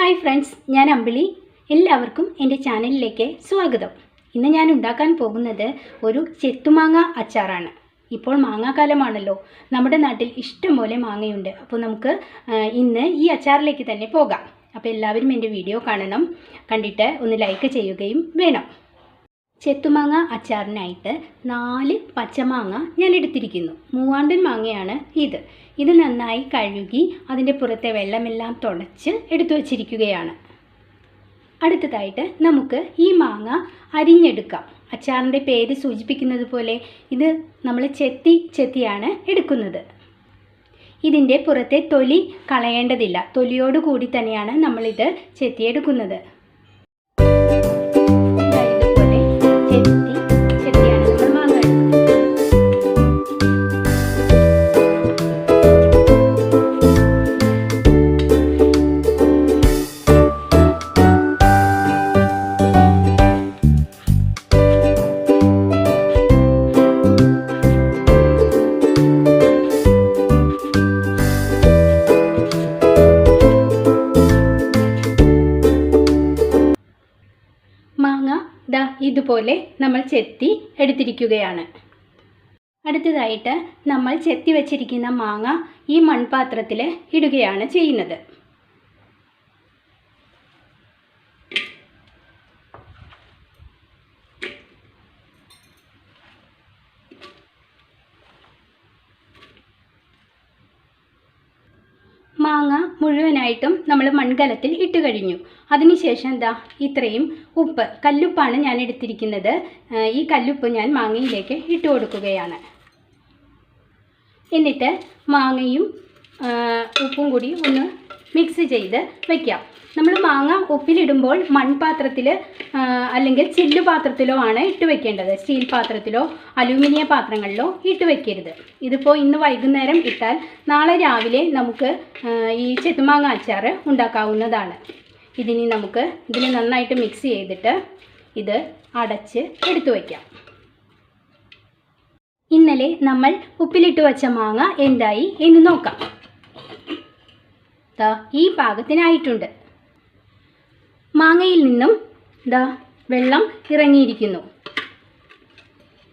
Hi friends, ഞാൻ അമ്പിളി. എല്ലാവർക്കും എൻ്റെ ചാനലിലേക്ക് സ്വാഗതം. ഇന്ന് ഞാൻ ഉണ്ടാക്കാൻ പോകുന്നത് ഒരു ചെത്തുമാങ്ങ അച്ചാറാണ്. ഇപ്പോൾ മാങ്ങാക്കാലമാണല്ലോ. നമ്മുടെ നാട്ടിൽ ഇഷ്ടംപോലെ മാങ്ങയുണ്ട്. അപ്പോൾ നമുക്ക് ഇന്ന് ഈ അച്ചാറിലേക്ക് തന്നെ പോകാം. അപ്പോൾ എല്ലാവരും എൻ്റെ വീഡിയോ കാണണം, കണ്ടിട്ട് ഒന്ന് ലൈക്ക് ചെയ്യുകയും വേണം. ചെത്തുമാങ്ങ അച്ചാറിനായിട്ട് 4 പച്ചമാങ്ങ ഞാൻ എടുത്തിരിക്കുന്നു. മൂവാണ്ടൻ മാങ്ങയാണ് ഇത് നന്നായി കഴുകി അതിൻ്റെ പുറത്തെ വെള്ളമെല്ലാം തുടച്ച് എടുത്തു വച്ചിരിക്കുകയാണ്. അടുത്തതായിട്ട് നമുക്ക് ഈ മാങ്ങ അരിഞ്ഞെടുക്കാം. അച്ചാറിൻ്റെ പേര് സൂചിപ്പിക്കുന്നത് പോലെ ഇത് നമ്മൾ ചെത്തിയാണ് എടുക്കുന്നത്. ഇതിൻ്റെ പുറത്തെ തൊലി കളയേണ്ടതില്ല. തൊലിയോടുകൂടി തന്നെയാണ് നമ്മളിത് ചെത്തിയെടുക്കുന്നത്. മാങ്ങ ഇതുപോലെ നമ്മൾ ചെത്തി എടുത്തിരിക്കുകയാണ്. അടുത്തതായിട്ട് നമ്മൾ ചെത്തി വച്ചിരിക്കുന്ന മാങ്ങ ഈ മൺപാത്രത്തിൽ ഇടുകയാണ് ചെയ്യുന്നത്. മാങ്ങ മുഴുവനായിട്ടും നമ്മൾ മൺകലത്തിൽ ഇട്ട് കഴിഞ്ഞു. അതിനുശേഷം ഇത്രയും ഉപ്പ്, കല്ലുപ്പാണ് ഞാൻ എടുത്തിരിക്കുന്നത്. ഈ കല്ലുപ്പ് ഞാൻ മാങ്ങയിലേക്ക് ഇട്ട് കൊടുക്കുകയാണ്. എന്നിട്ട് മാങ്ങയും ഉപ്പും കൂടി ഒന്ന് മിക്സ് ചെയ്ത് വയ്ക്കാം. നമ്മൾ മാങ്ങ ഉപ്പിലിടുമ്പോൾ മൺപാത്രത്തിൽ അല്ലെങ്കിൽ ചില്ല് പാത്രത്തിലോ ആണ് ഇട്ട് വെക്കേണ്ടത്. സ്റ്റീൽ പാത്രത്തിലോ അലൂമിനിയം പാത്രങ്ങളിലോ ഇട്ട് വെക്കരുത്. ഇതിപ്പോൾ ഇന്ന് വൈകുന്നേരം ഇട്ടാൽ നാളെ രാവിലെ നമുക്ക് ഈ ചെത്തുമാങ്ങ അച്ചാർ ഉണ്ടാക്കാവുന്നതാണ്. ഇതിന് നന്നായിട്ട് മിക്സ് ചെയ്തിട്ട് ഇത് അടച്ച് എടുത്തു വയ്ക്കാം. ഇന്നലെ നമ്മൾ ഉപ്പിലിട്ട് വച്ച മാങ്ങ എന്തായി എന്ന് നോക്കാം. ഈ പാകത്തിനായിട്ടുണ്ട്. മാങ്ങയിൽ നിന്നും വെള്ളം ഇറങ്ങിയിരിക്കുന്നു.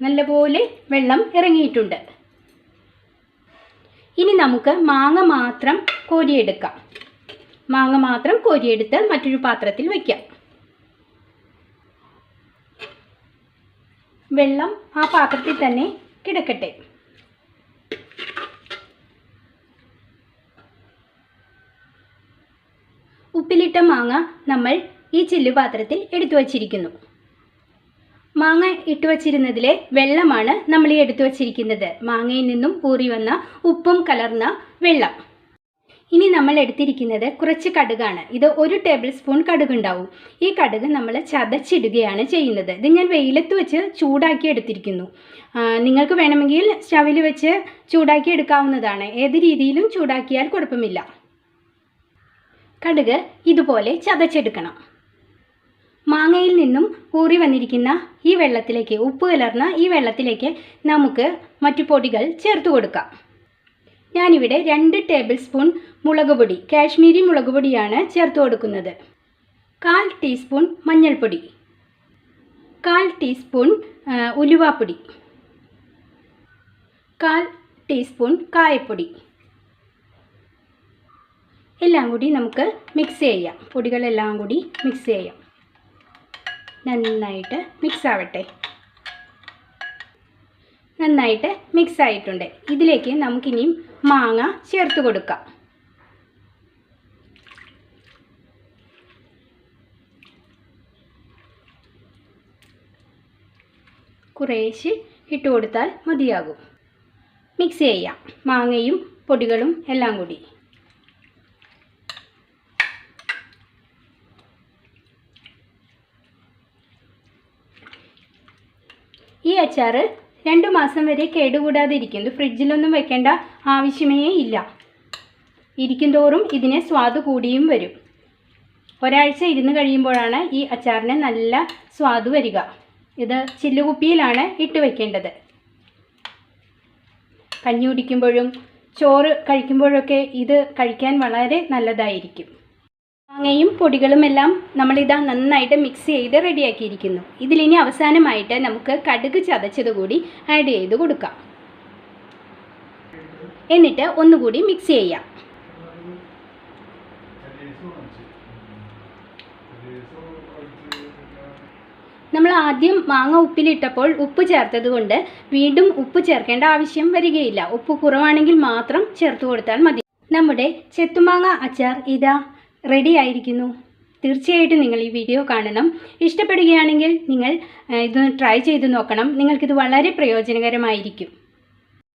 നല്ലപോലെ വെള്ളം ഇറങ്ങിയിട്ടുണ്ട്. ഇനി നമുക്ക് മാങ്ങ മാത്രം കോരിയെടുക്കാം. മാങ്ങ മാത്രം കോരിയെടുത്ത് മറ്റൊരു പാത്രത്തിൽ വയ്ക്കാം. വെള്ളം ആ പാത്രത്തിൽ തന്നെ കിടക്കട്ടെ. ഉപ്പിലിട്ട മാങ്ങ നമ്മൾ ഈ ചില്ലുപാത്രത്തിൽ എടുത്തു വച്ചിരിക്കുന്നു. മാങ്ങ ഇട്ട് വച്ചിരുന്നതിലെ വെള്ളമാണ് നമ്മൾ ഈ എടുത്തു വച്ചിരിക്കുന്നത്. മാങ്ങയിൽ നിന്നും ഊറി വന്ന ഉപ്പും കലർന്ന വെള്ളം. ഇനി നമ്മൾ എടുത്തിരിക്കുന്നത് കുറച്ച് കടുകാണ്. ഇത് 1 ടേബിൾ സ്പൂൺ കടുകുണ്ടാവും. ഈ കടുക് നമ്മൾ ചതച്ചിടുകയാണ് ചെയ്യുന്നത്. ഇത് ഞാൻ വെയിലത്ത് വെച്ച് ചൂടാക്കി എടുത്തിരിക്കുന്നു. നിങ്ങൾക്ക് വേണമെങ്കിൽ സ്റ്റവിൽ വെച്ച് ചൂടാക്കി എടുക്കാവുന്നതാണ്. ഏത് രീതിയിലും ചൂടാക്കിയാൽ കുഴപ്പമില്ല. കടുക് ഇതുപോലെ ചതച്ചെടുക്കണം. മാങ്ങയിൽ നിന്നും ഊറി വന്നിരിക്കുന്ന ഈ വെള്ളത്തിലേക്ക്, ഉപ്പ് കലർന്ന ഈ വെള്ളത്തിലേക്ക് നമുക്ക് മറ്റു പൊടികൾ ചേർത്ത് കൊടുക്കാം. ഞാനിവിടെ 2 ടേബിൾ സ്പൂൺ മുളക് പൊടി, കാശ്മീരി മുളക് പൊടിയാണ് ചേർത്ത് കൊടുക്കുന്നത്. 1/4 ടീസ്പൂൺ മഞ്ഞൾപ്പൊടി, 1/4 ടീസ്പൂൺ ഉലുവാപ്പൊടി, 1/4 ടീസ്പൂൺ കായപ്പൊടി. എല്ലാം കൂടി നമുക്ക് മിക്സ് ചെയ്യാം. പൊടികളെല്ലാം കൂടി മിക്സ് ചെയ്യാം. നന്നായിട്ട് മിക്സ് ആവട്ടെ. നന്നായിട്ട് മിക്സ് ആയിട്ടുണ്ട്. ഇതിലേക്ക് നമുക്കിനിയും മാങ്ങ ചേർത്ത് കൊടുക്കാം. കുറേശ്ശെ ഇട്ട് കൊടുത്താൽ മതിയാകും. മിക്സ് ചെയ്യാം. മാങ്ങയും പൊടികളും എല്ലാം കൂടി. ഈ അച്ചാർ 2 മാസം വരെ കേടുകൂടാതെ ഇരിക്കും. ഫ്രിഡ്ജിലൊന്നും വെക്കേണ്ട ആവശ്യമേ ഇല്ല. ഇരിക്കുന്തോറും ഇതിന് സ്വാദ് കൂടിയും വരും. ഒരാഴ്ച ഇരുന്ന് കഴിയുമ്പോഴാണ് ഈ അച്ചാറിന് നല്ല സ്വാദ് വരിക. ഇത് ചില്ലുകുപ്പിയിലാണ് ഇട്ട് വെക്കേണ്ടത്. കഞ്ഞി കുടിക്കുമ്പോഴും ചോറ് കഴിക്കുമ്പോഴൊക്കെ ഇത് കഴിക്കാൻ വളരെ നല്ലതായിരിക്കും. മാങ്ങയും പൊടികളുമെല്ലാം നമ്മളിതാ നന്നായിട്ട് മിക്സ് ചെയ്ത് റെഡിയാക്കിയിരിക്കുന്നു. ഇതിലിനി അവസാനമായിട്ട് നമുക്ക് കടുക് ചതച്ചത് കൂടി ആഡ് ചെയ്ത് കൊടുക്കാം. എന്നിട്ട് ഒന്നുകൂടി മിക്സ് ചെയ്യാം. നമ്മൾ ആദ്യം മാങ്ങ ഉപ്പിലിട്ടപ്പോൾ ഉപ്പ് ചേർത്തത് കൊണ്ട് വീണ്ടും ഉപ്പ് ചേർക്കേണ്ട ആവശ്യം വരികയില്ല. ഉപ്പ് കുറവാണെങ്കിൽ മാത്രം ചേർത്ത് കൊടുത്താൽ മതി. നമ്മുടെ ചെത്തുമാങ്ങ അച്ചാർ ഇതാ റെഡി ആയിരിക്കുന്നു. തീർച്ചയായിട്ടും നിങ്ങൾ ഈ വീഡിയോ കാണണം. ഇഷ്ടപ്പെടുകയാണെങ്കിൽ നിങ്ങൾ ഇതൊന്ന് ട്രൈ ചെയ്ത് നോക്കണം. നിങ്ങൾക്കിത് വളരെ പ്രയോജനകരമായിരിക്കും.